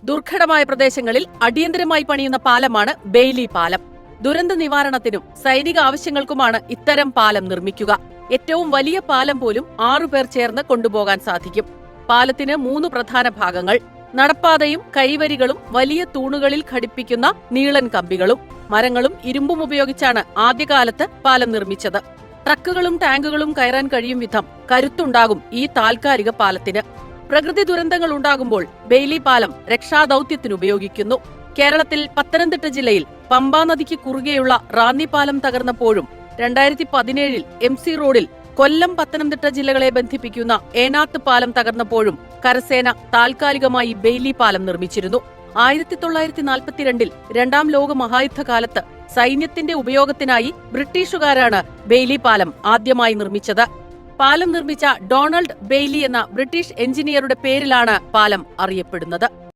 ദുർഘടമായ പ്രദേശങ്ങളിൽ അടിയന്തരമായി പണിയുന്ന പാലമാണ് ബെയ്ലി പാലം. ദുരന്ത നിവാരണത്തിനും സൈനിക ആവശ്യങ്ങൾക്കുമാണ് ഇത്തരം പാലം നിർമ്മിക്കുക. ഏറ്റവും വലിയ പാലം പോലും 6 പേർ ചേർന്ന് കൊണ്ടുപോകാൻ സാധിക്കും. പാലത്തിന് 3 പ്രധാന ഭാഗങ്ങൾ: നടപ്പാതയും കൈവരികളും വലിയ തൂണുകളിൽ ഘടിപ്പിക്കുന്ന നീളൻ കമ്പികളും. മരങ്ങളും ഇരുമ്പും ഉപയോഗിച്ചാണ് ആദ്യകാലത്ത് പാലം നിർമ്മിച്ചത്. ട്രക്കുകളും ടാങ്കുകളും കയറാൻ കഴിയും വിധം കരുത്തുണ്ടാകും ഈ താൽക്കാലിക പാലത്തിന്. പ്രകൃതി ദുരന്തങ്ങൾ ഉണ്ടാകുമ്പോൾ ബെയ്ലി പാലം രക്ഷാദൌത്യത്തിന് ഉപയോഗിക്കുന്നു. കേരളത്തിൽ പത്തനംതിട്ട ജില്ലയിൽ പമ്പാ നദിക്ക് കുറുകെയുള്ള റാന്നി പാലം തകർന്നപ്പോഴും 2017 MC റോഡിൽ കൊല്ലം പത്തനംതിട്ട ജില്ലകളെ ബന്ധിപ്പിക്കുന്ന ഏനാത്ത് പാലം തകർന്നപ്പോഴും കരസേന താൽക്കാലികമായി ബെയ്ലി പാലം നിർമ്മിച്ചിരുന്നു. 1942 രണ്ടാം ലോക മഹായുദ്ധകാലത്ത് സൈന്യത്തിന്റെ ഉപയോഗത്തിനായി ബ്രിട്ടീഷുകാരാണ് ബെയ്ലി പാലം ആദ്യമായി നിർമ്മിച്ചത്. പാലം നിർമ്മിച്ച ഡൊണാൾഡ് ബെയ്ലി എന്ന ബ്രിട്ടീഷ് എഞ്ചിനീയറുടെ പേരിലാണ് പാലം അറിയപ്പെടുന്നത്.